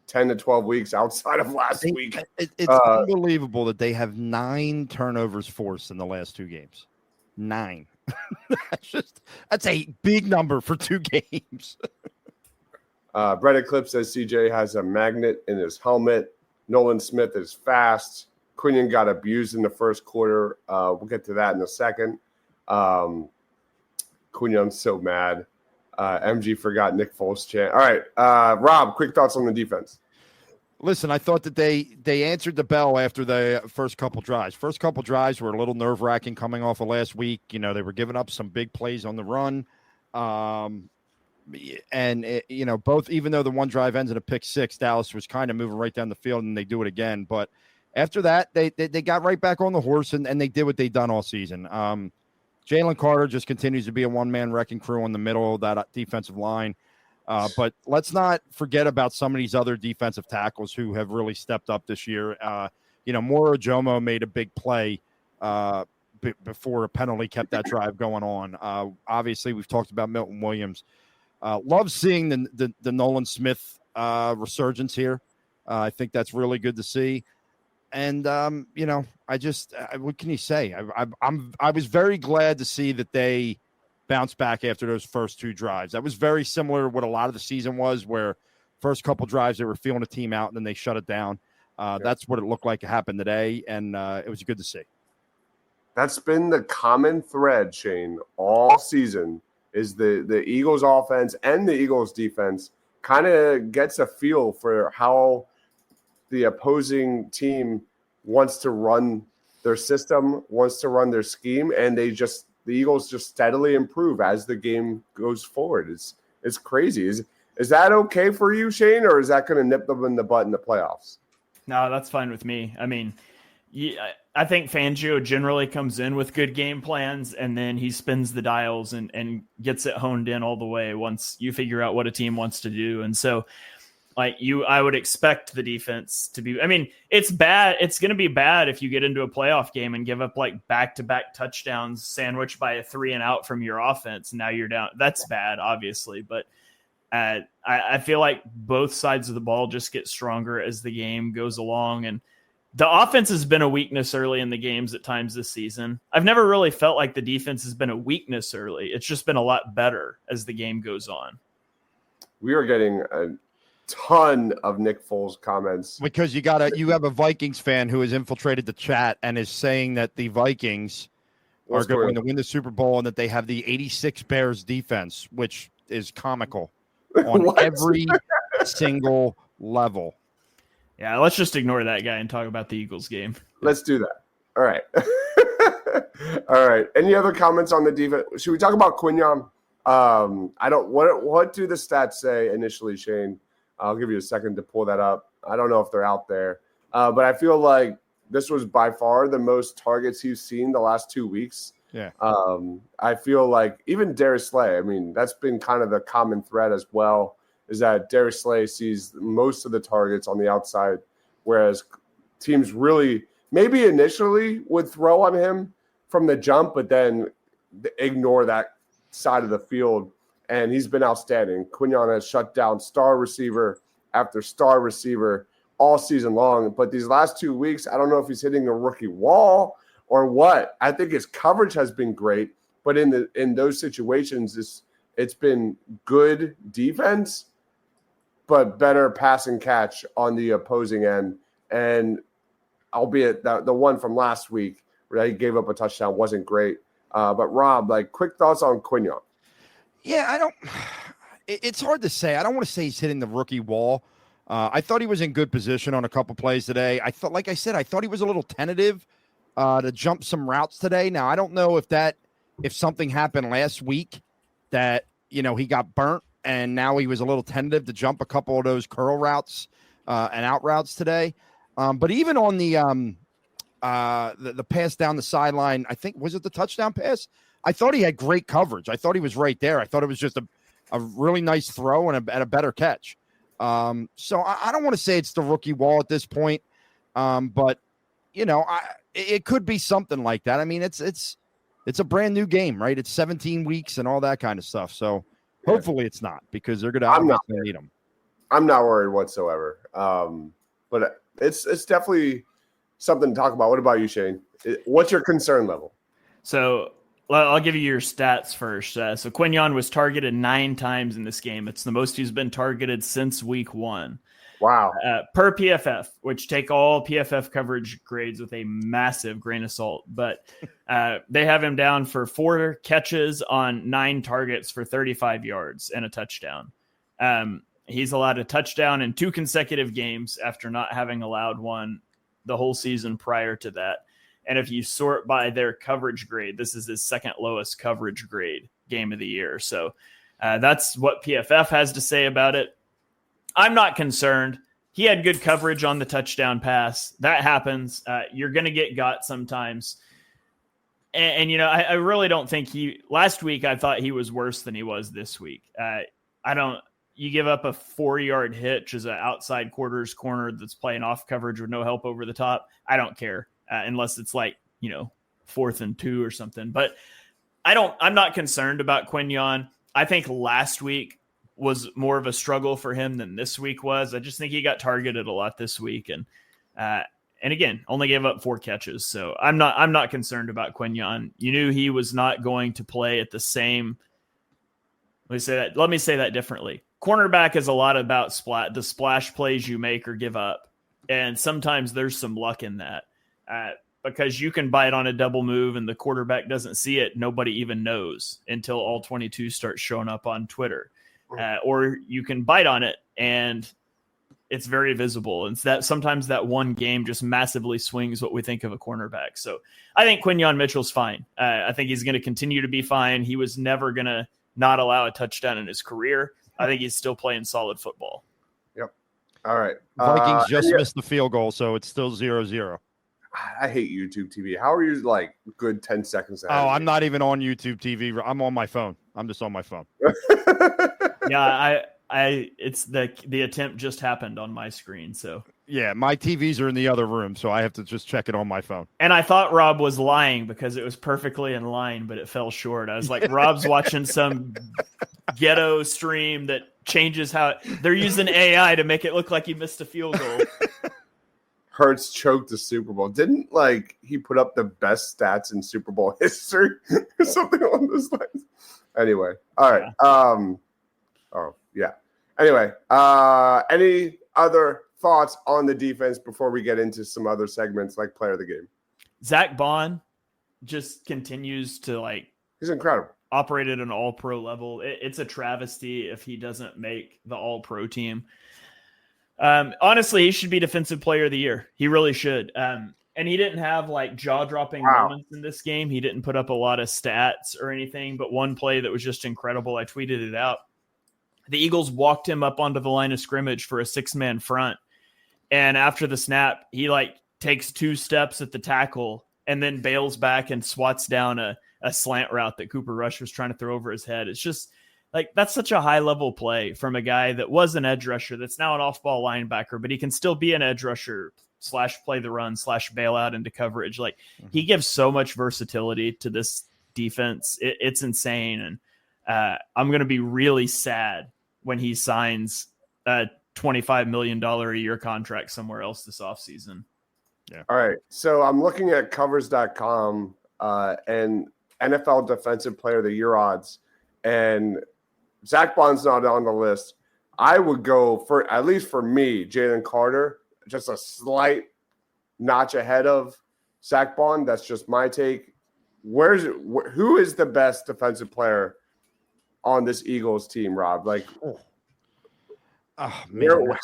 10 to 12 weeks outside of last week. It's unbelievable that they have 9 turnovers forced in the last 2 games. 9. That's a big number for 2 games. Brett Eclipse says CJ has a magnet in his helmet. Nolan Smith is fast. Quinyon got abused in the first quarter. We'll get to that in a second. Quinyon's so mad. MG forgot Nick Foles chant. All right, Rob, quick thoughts on the defense. Listen, I thought that they answered the bell after the first couple drives. First couple drives were a little nerve-wracking coming off of last week. They were giving up some big plays on the run. Both, even though the one drive ends in a pick 6, Dallas was kind of moving right down the field, and they do it again. But after that, they got right back on the horse, and they did what they've done all season. Jalen Carter just continues to be a one-man wrecking crew in the middle of that defensive line. But let's not forget about some of these other defensive tackles who have really stepped up this year. Moro Jomo made a big play before a penalty kept that drive going on. Obviously, we've talked about Milton Williams. Love seeing the Nolan Smith resurgence here. I think that's really good to see. And what can you say? I was very glad to see that they bounced back after those first 2 drives. That was very similar to what a lot of the season was, where first couple drives they were feeling a team out and then they shut it down. That's what it looked like it happened today, and it was good to see. That's been the common thread, Shane, all season, is the Eagles offense and the Eagles defense kind of gets a feel for how the opposing team wants to run their system, wants to run their scheme, and the Eagles just steadily improve as the game goes forward. It's crazy. Is that okay for you, Shane, or is that going to nip them in the butt in the playoffs? No, that's fine with me. I mean, I think Fangio generally comes in with good game plans, and then he spins the dials and gets it honed in all the way once you figure out what a team wants to do. And so, I would expect the defense to be, I mean, it's bad. It's going to be bad if you get into a playoff game and give up back-to-back touchdowns sandwiched by a 3-and-out from your offense. And now you're down. That's bad, obviously. But I feel like both sides of the ball just get stronger as the game goes along. And the offense has been a weakness early in the games at times this season. I've never really felt like the defense has been a weakness early. It's just been a lot better as the game goes on. We are getting a ton of Nick Foles comments because you have a Vikings fan who has infiltrated the chat and is saying that the Vikings are going to win the Super Bowl and that they have the 86 Bears defense, which is comical on every single level. Yeah, let's just ignore that guy and talk about the Eagles game. Let's do that. All right. All right. Any other comments on the defense? Should we talk about Quinyon? What do the stats say initially, Shane? I'll give you a second to pull that up. I don't know if they're out there. But I feel like this was by far the most targets he's seen the last 2 weeks. Yeah. I feel like even Darius Slay, I mean, that's been kind of the common thread as well, is that Darius Slay sees most of the targets on the outside, whereas teams really maybe initially would throw on him from the jump, but then ignore that side of the field. And he's been outstanding. Quinyon has shut down star receiver after star receiver all season long. But these last 2 weeks, I don't know if he's hitting a rookie wall or what. I think his coverage has been great. But in those situations, it's been good defense, but better pass and catch on the opposing end. And albeit the one from last week where he gave up a touchdown wasn't great. But Rob, quick thoughts on Quinyon. Yeah, it's hard to say. I don't want to say he's hitting the rookie wall. I thought he was in good position on a couple plays today. I thought he was a little tentative to jump some routes today. Now, I don't know if something happened last week that, he got burnt and now he was a little tentative to jump a couple of those curl routes and out routes today. But even on the pass down the sideline, I think, was it the touchdown pass? I thought he had great coverage. I thought he was right there. I thought it was just a really nice throw and a better catch. So I don't want to say it's the rookie wall at this point, but it could be something like that. I mean, it's a brand new game, right? It's 17 weeks and all that kind of stuff. So hopefully it's not, because they're going to obviously need him. I'm not worried whatsoever. But it's definitely something to talk about. What about you, Shane? What's your concern level? So I'll give you your stats first. So Quinyon was targeted 9 times in this game. It's the most he's been targeted since week 1. Wow. Per PFF, which take all PFF coverage grades with a massive grain of salt. But they have him down for 4 catches on 9 targets for 35 yards and a touchdown. He's allowed a touchdown in 2 consecutive games after not having allowed one the whole season prior to that. And if you sort by their coverage grade, this is his second lowest coverage grade game of the year. So that's what PFF has to say about it. I'm not concerned. He had good coverage on the touchdown pass. That happens. You're going to get got sometimes. And I really don't think last week I thought he was worse than he was this week. You give up a 4-yard hitch as an outside quarters corner that's playing off coverage with no help over the top. I don't care. Unless it's 4th and 2 or something. But I'm not concerned about Quinyon. I think last week was more of a struggle for him than this week was. I just think he got targeted a lot this week, and again, only gave up 4 catches. So I'm not concerned about Quinyon. You knew he was not going to play at the same. Let me say that differently. Cornerback is a lot about the splash plays you make or give up, and sometimes there's some luck in that. Because you can bite on a double move and the quarterback doesn't see it. Nobody even knows until all 22 starts showing up on Twitter. Or you can bite on it and it's very visible. And that sometimes that one game just massively swings what we think of a cornerback. So I think Quinyon Mitchell's fine. I think he's going to continue to be fine. He was never going to not allow a touchdown in his career. I think he's still playing solid football. Yep. All right. Vikings just missed the field goal, so it's still 0-0. I hate YouTube TV. How are you like good 10 seconds ahead? Oh, I'm not even on YouTube TV. I'm on my phone. I'm just on my phone. Yeah, it's the attempt just happened on my screen. So yeah, my TVs are in the other room, so I have to just check it on my phone. And I thought Rob was lying because it was perfectly in line, but it fell short. I was like, Rob's watching some ghetto stream that changes how they're using AI to make it look like he missed a field goal. Hurts choked the Super Bowl. Didn't he put up the best stats in Super Bowl history or something along those lines? Anyway, all right. Anyway, any other thoughts on the defense before we get into some other segments like player of the game? Zach Bond just continues to he's incredible. Operate at an all-pro level. It's a travesty if he doesn't make the all-pro team. Honestly, he should be defensive player of the year. He really should. And he didn't have jaw-dropping moments in this game. He didn't put up a lot of stats or anything, but one play that was just incredible. I tweeted it out. The Eagles walked him up onto the line of scrimmage for a 6-man front. And after the snap, he takes 2 steps at the tackle and then bails back and swats down a slant route that Cooper Rush was trying to throw over his head. It's just that's such a high level play from a guy that was an edge rusher that's now an off ball linebacker, but he can still be an edge rusher / play the run / bail out into coverage. He gives so much versatility to this defense. It's insane. And I'm going to be really sad when he signs a $25 million a year contract somewhere else this offseason. Yeah. All right. So I'm looking at covers.com and NFL defensive player of the year odds, and Zach Bond's not on the list. I would go for, at least for me, Jalen Carter, just a slight notch ahead of Zach Bond. That's just my take. Who is the best defensive player on this Eagles team, Rob? How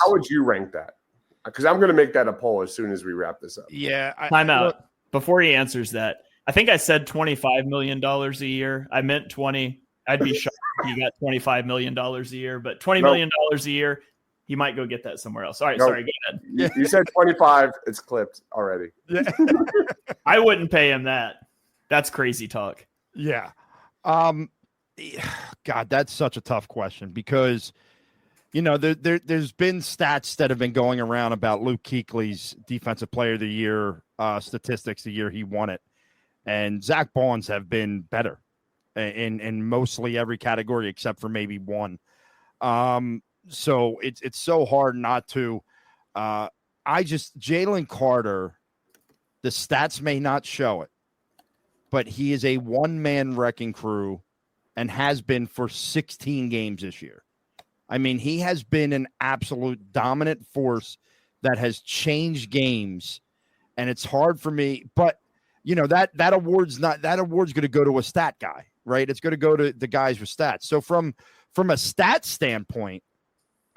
would you rank that? Because I'm going to make that a poll as soon as we wrap this up. Yeah. Time out. Before he answers that, I think I said $25 million a year. I meant 20. I'd be shocked if he got $25 million a year, but $20 million a year, he might go get that somewhere else. All right, sorry, go ahead. You said 25. It's clipped already. I wouldn't pay him that. That's crazy talk. Yeah. God, that's such a tough question because, there's been stats that have been going around about Luke Kuechly's defensive player of the year statistics the year he won it. And Zach Bond's have been better in mostly every category except for maybe one. So it's so hard not to. Jalen Carter, the stats may not show it, but he is a one-man wrecking crew and has been for 16 games this year. I mean, he has been an absolute dominant force that has changed games, and it's hard for me. But that award's going to go to a stat guy, right? It's going to go to the guys with stats. So from a stat standpoint,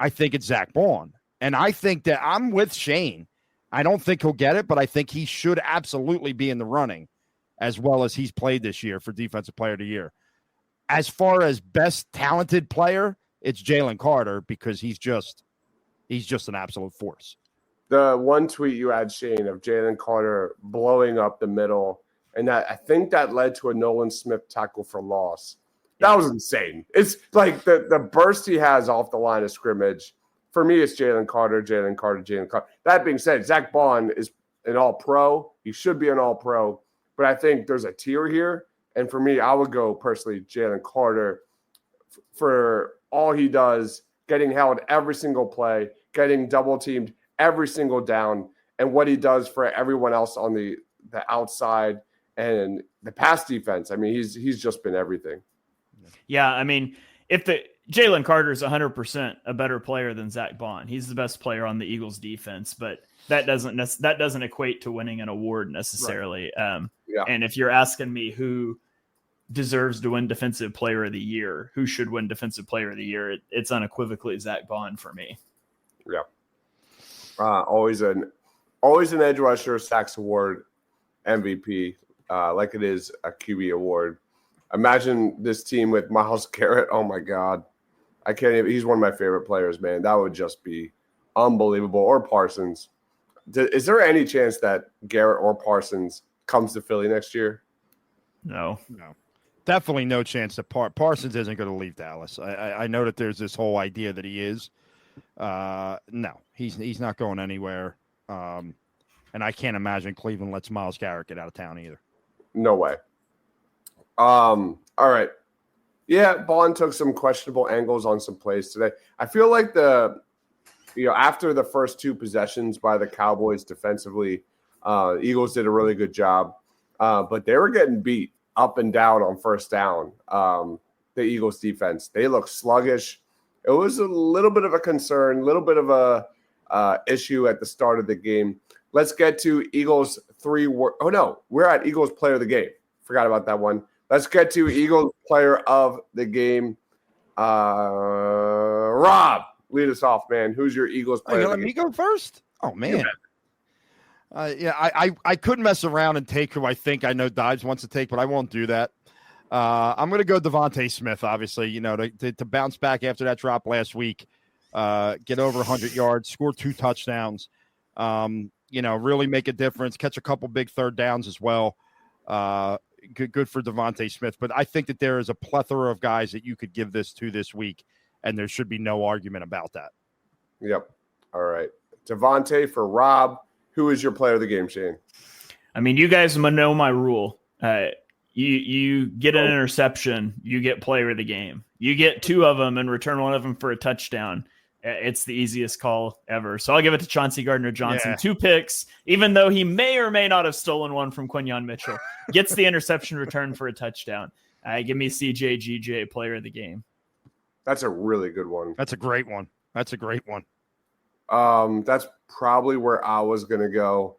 I think it's Zach Bond, and I think that I'm with Shane. I don't think he'll get it, but I think he should absolutely be in the running, as well as he's played this year for Defensive Player of the Year. As far as best talented player, it's Jalen Carter because he's just an absolute force. The one tweet you had, Shane, of Jalen Carter blowing up the middle, and that I think that led to a Nolan Smith tackle for loss. That was insane. It's like the burst he has off the line of scrimmage. For me, it's Jalen Carter. That being said, Zach Bond is an all-pro. He should be an all-pro, but I think there's a tier here. And for me, I would go personally Jalen Carter for all he does, getting held every single play, getting double teamed every single down, and what he does for everyone else on the outside and the pass defense. I mean, he's just been everything. Yeah, I mean, if Jalen Carter is 100% a better player than Zach Bond, he's the best player on the Eagles defense, but that doesn't equate to winning an award necessarily. Right. And if you're asking me who deserves to win Defensive Player of the Year, who should win Defensive Player of the Year, it's unequivocally Zach Bond for me. Yeah. Always an edge rusher, sacks award, MVP, like it is a QB award. Imagine this team with Myles Garrett. Oh my God. I can't even, he's one of my favorite players, man. That would just be unbelievable. Or Parsons. Is there any chance that Garrett or Parsons comes to Philly next year? No. Definitely no chance that Parsons isn't going to leave Dallas. I know that there's this whole idea that he is. No, he's not going anywhere. And I can't imagine Cleveland lets Myles Garrett get out of town either. No way. All right. Yeah, Bond took some questionable angles on some plays today. I feel like after the first two possessions by the Cowboys defensively, Eagles did a really good job. But they were getting beat up and down on first down. The Eagles defense, they look sluggish. It was a little bit of a concern, a little bit of a issue at the start of the game. Let's get to Eagles we're at Eagles player of the game. Forgot about that one. Let's get to Eagles player of the game. Rob, lead us off, man. Who's your Eagles player? Let me go first. Oh man. I could mess around and take who I think I know Dives wants to take, but I won't do that. I'm going to go Devontae Smith, obviously, to bounce back after that drop last week, get over 100 yards, score 2 touchdowns, really make a difference, catch a couple big third downs as well. Good for Devontae Smith. But I think that there is a plethora of guys that you could give this to this week, and there should be no argument about that. Yep. All right. Devontae for Rob. Who is your player of the game, Shane? I mean, you guys know my rule. You get an interception, you get player of the game. You get 2 of them and return one of them for a touchdown. It's the easiest call ever. So I'll give it to Chauncey Gardner-Johnson. 2 picks, even though he may or may not have stolen one from Quinyon Mitchell. Gets the interception return for a touchdown. Give me CJGJ, player of the game. That's a really good one. That's a great one. That's probably where I was going to go.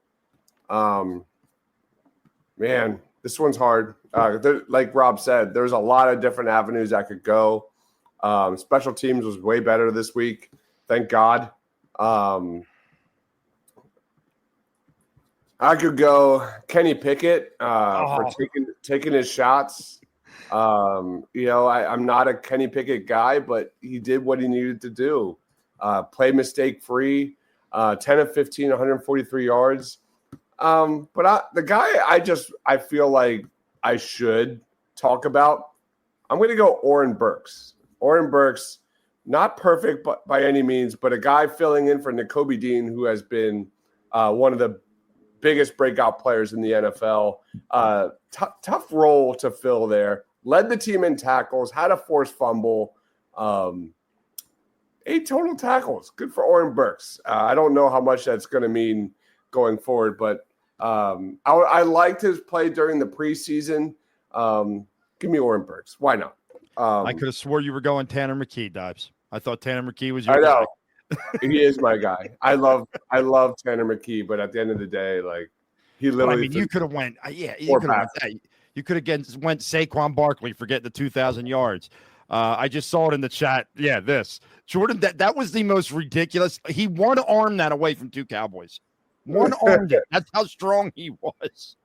Man, this one's hard. Like Rob said, there's a lot of different avenues I could go. Special teams was way better this week. Thank God. I could go Kenny Pickett for taking his shots. I'm not a Kenny Pickett guy, but he did what he needed to do. Play mistake free, 10 of 15, 143 yards. But the guy I feel like I should talk about, I'm going to go Oren Burks. Oren Burks, not perfect by any means, but a guy filling in for Nakobe Dean, who has been one of the biggest breakout players in the NFL. Tough role to fill there. Led the team in tackles, had a forced fumble, 8 total tackles. Good for Oren Burks. I don't know how much that's going to mean going forward, but I liked his play during the preseason. Give me Oren Burks. Why not? I could have swore you were going Tanner McKee, Dives. I thought Tanner McKee was your I know. guy. He is my guy. I love Tanner McKee, but at the end of the day, like he literally. You could have went. You could have went that. You could have went Saquon Barkley for getting the 2,000 yards. I just saw it in the chat. Yeah, this Jordan. That was the most ridiculous. He one-armed that away from 2 Cowboys. One-armed it. That's how strong he was.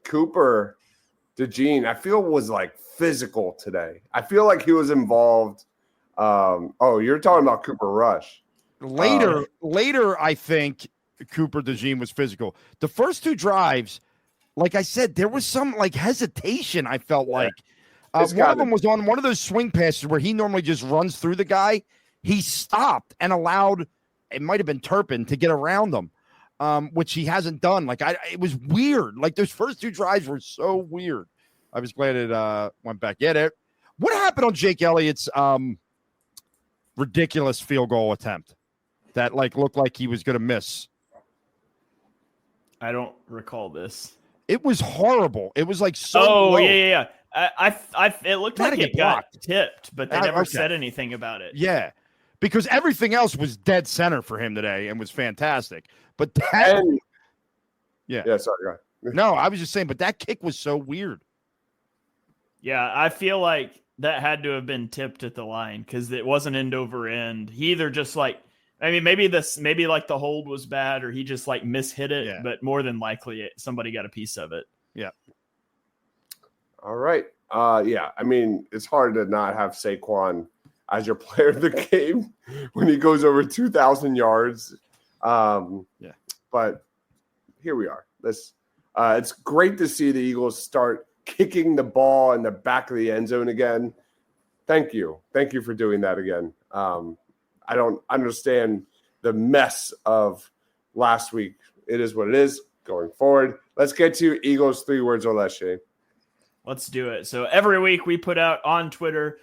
Cooper DeJean, I feel was like physical today. I feel like he was involved. You're talking about Cooper Rush. Later, I think Cooper DeJean was physical. The first 2 drives, like I said, there was some like hesitation. I felt like one of them was on one of those swing passes where he normally just runs through the guy. He stopped and allowed, it might have been Turpin, to get around them, which he hasn't done. It was weird. Like those first 2 drives were so weird. I was glad it went back. What happened on Jake Elliott's ridiculous field goal attempt that looked like he was going to miss? I don't recall this. It was horrible. It was so. Oh, low. yeah. It looked like it got tipped, but they never said anything about it. Yeah, because everything else was dead center for him today and was fantastic. But that, yeah, sorry, go ahead. No, I was just saying, but that kick was so weird. Yeah, I feel like that had to have been tipped at the line because it wasn't end over end. He either just maybe the hold was bad or he just mishit it, but more than likely somebody got a piece of it. Yeah. All right. I mean, it's hard to not have Saquon as your player of the game when he goes over 2,000 yards. But here we are. It's great to see the Eagles start kicking the ball in the back of the end zone again. Thank you for doing that again. I don't understand the mess of last week. It is what it is going forward. Let's get to Eagles 3 words or less, Shane. Let's do it. So every week we put out on Twitter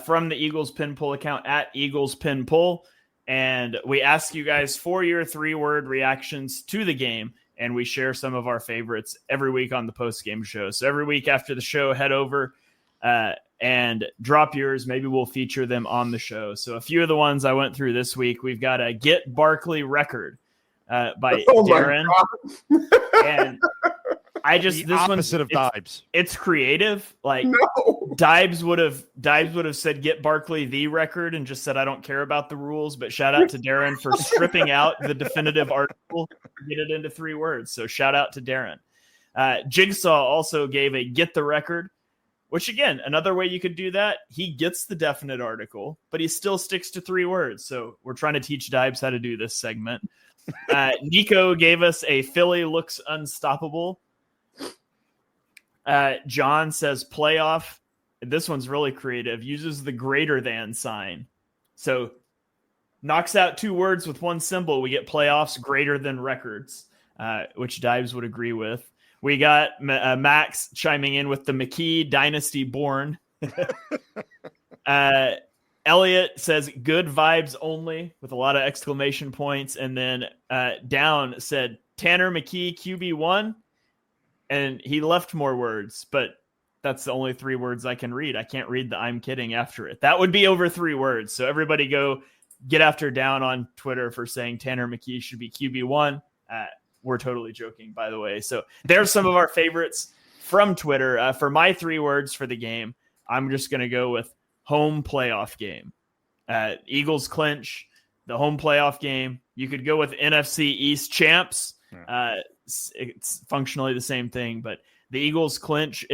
from the Eagles Pin Pull account at Eagles Pin Pull, and we ask you guys for your 3-word reactions to the game, and we share some of our favorites every week on the post-game show. So every week after the show, head over and drop yours. Maybe we'll feature them on the show. So a few of the ones I went through this week, we've got a Get Barkley Record by Darren. And this opposite of Dibes. It's creative. Dibes would have said Get Barkley the record and just said I don't care about the rules. But shout out to Darren for stripping out the definitive article and get it into 3 words. So shout out to Darren. Jigsaw also gave a Get the Record, which again, another way you could do that. He gets the definite article, but he still sticks to 3 words. So we're trying to teach Dibes how to do this segment. Nico gave us a Philly looks unstoppable. John says playoff. This one's really creative. Uses the greater than sign. So knocks out 2 words with 1 symbol. We get playoffs greater than records, which Dibes would agree with. We got Max chiming in with the McKee Dynasty born. Elliot says good vibes only with a lot of exclamation points. And then Down said Tanner McKee QB1. And he left more words, but that's the only 3 words I can read. I can't read the I'm kidding after it. That would be over 3 words. So everybody go get after Down on Twitter for saying Tanner McKee should be QB1. We're totally joking, by the way. So there's some of our favorites from Twitter. For my 3 words for the game, I'm just going to go with home playoff game. Eagles clinch, the home playoff game. You could go with NFC East champs. It's functionally the same thing, but the Eagles clinch,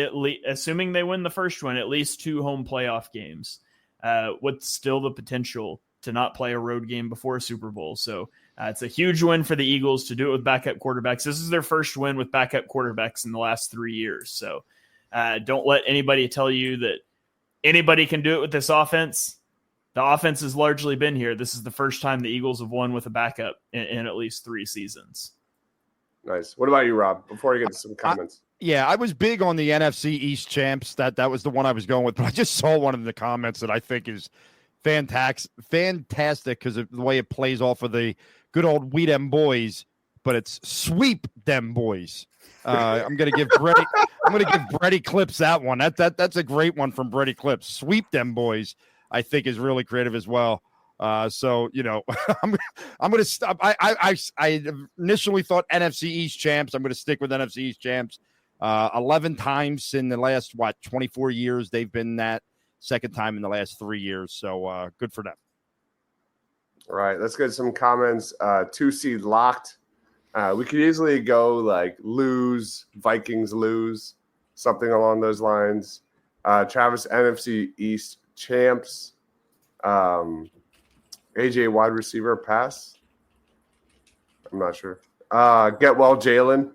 assuming they win the first one, at least 2 home playoff games, with still the potential to not play a road game before a Super Bowl. So it's a huge win for the Eagles to do it with backup quarterbacks. This is their first win with backup quarterbacks in the last 3 years. So don't let anybody tell you that anybody can do it with this offense. The offense has largely been here. This is the first time the Eagles have won with a backup in at least 3 seasons. Nice. What about you, Rob? Before I get to some comments. I was big on the NFC East champs. That was the one I was going with, but I just saw one in the comments that I think is fantastic because of the way it plays off of the good old "We Dem Boys," but it's "Sweep Dem Boys." I'm gonna give Brady Clips that one. That's a great one from Brady Clips. "Sweep Dem Boys," I think is really creative as well. So I'm going to stop. I initially thought NFC East champs. I'm going to stick with NFC East champs. 11 times in the last 24 years they've been that. Second time in the last 3 years. So good for them. All right, let's get some comments. 2 seed locked. We could easily go lose, Vikings lose, something along those lines. Travis, NFC East champs. AJ wide receiver pass. I'm not sure. Get well, Jalen.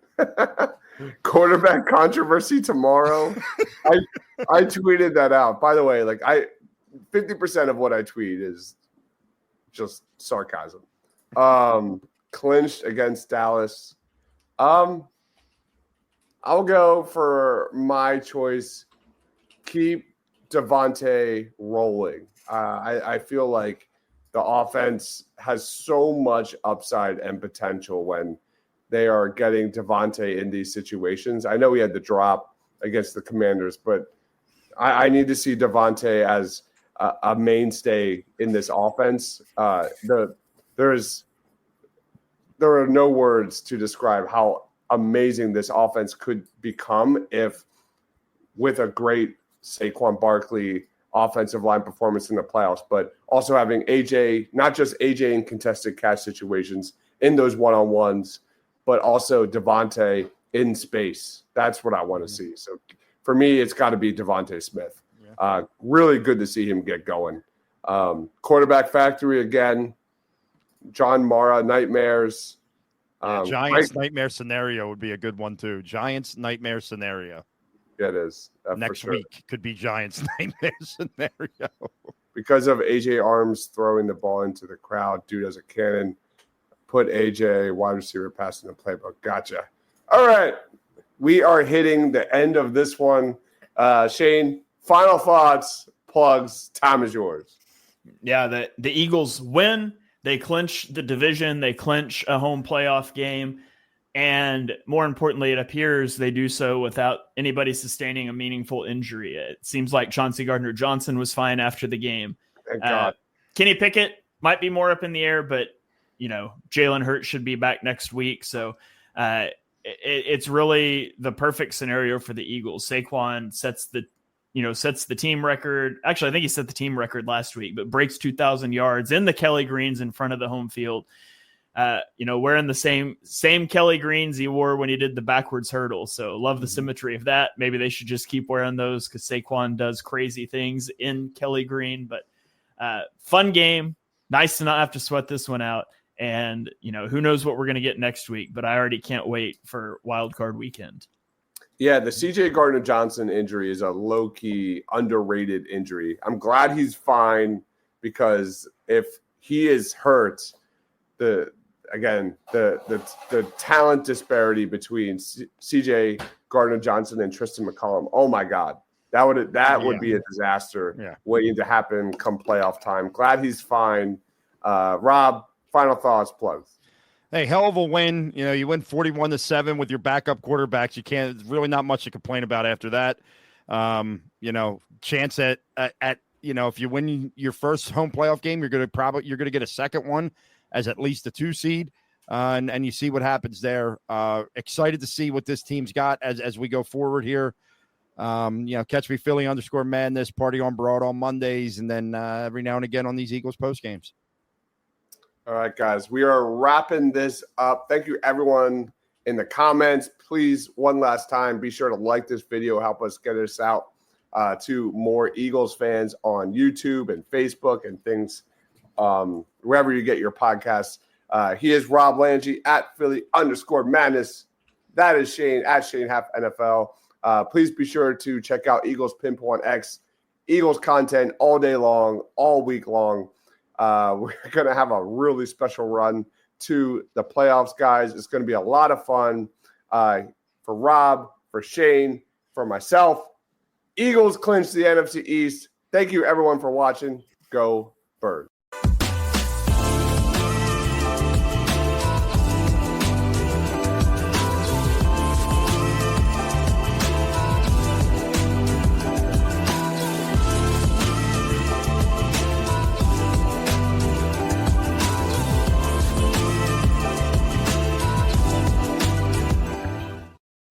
Quarterback controversy tomorrow. I tweeted that out. By the way, 50% of what I tweet is just sarcasm. Clinched against Dallas. I'll go for my choice. Keep Devontae rolling. I feel like the offense has so much upside and potential when they are getting Devontae in these situations. I know he had the drop against the Commanders, but I need to see Devontae as a mainstay in this offense. There are no words to describe how amazing this offense could become if, with a great Saquon Barkley offensive line performance in the playoffs, but also having AJ, not just AJ in contested catch situations in those one-on-ones, but also Devontae in space. That's what I want to see. So for me, it's got to be Devontae Smith. Really good to see him get going. Quarterback factory again. John Mara, nightmares. Giants nightmare scenario would be a good one too. Giants nightmare scenario. Yeah, it is. Next week could be Giants nightmare scenario. Because of AJ Arms throwing the ball into the crowd, dude has a cannon. Put AJ wide receiver passing the playbook. Gotcha. All right. We are hitting the end of this one. Shane, final thoughts, plugs, time is yours. Yeah, the Eagles win. They clinch the division. They clinch a home playoff game. And more importantly, it appears they do so without anybody sustaining a meaningful injury. It seems like Chauncey Gardner-Johnson was fine after the game. Thank God. Kenny Pickett might be more up in the air, but, Jalen Hurts should be back next week. So it's really the perfect scenario for the Eagles. Saquon sets the team record. Actually, I think he set the team record last week, but breaks 2,000 yards in the Kelly Greens in front of the home field. Wearing the same Kelly Greens he wore when he did the backwards hurdle. So love the symmetry of that. Maybe they should just keep wearing those because Saquon does crazy things in Kelly Green. But fun game. Nice to not have to sweat this one out. And, who knows what we're going to get next week. But I already can't wait for Wild Card Weekend. Yeah, the CJ Gardner-Johnson injury is a low-key, underrated injury. I'm glad he's fine because if he is hurt, the talent disparity between CJ Gardner-Johnson and Tristan McCollum, oh my God, that would be a disaster waiting to happen come playoff time. Glad he's fine. Rob, final thoughts, plugs. Hey, hell of a win. You win 41-7 with your backup quarterbacks. You can't. There's really not much to complain about after that. Chance at if you win your first home playoff game, you're gonna get a second one as at least a 2 seed, and you see what happens there. Excited to see what this team's got as we go forward here. Catch me Philly _madness, party on Broad on Mondays, and then every now and again on these Eagles post games. All right, guys, we are wrapping this up. Thank you, everyone in the comments. Please, one last time, be sure to like this video, help us get us out to more Eagles fans on YouTube and Facebook and things, wherever you get your podcasts. He is Rob Lange at Philly _madness. That is Shane at Shane Half NFL. Please be sure to check out Eagles Pinpoint X. Eagles content all day long, all week long. We're going to have a really special run to the playoffs, guys. It's going to be a lot of fun for Rob, for Shane, for myself. Eagles clinch the NFC East. Thank you, everyone, for watching. Go Birds.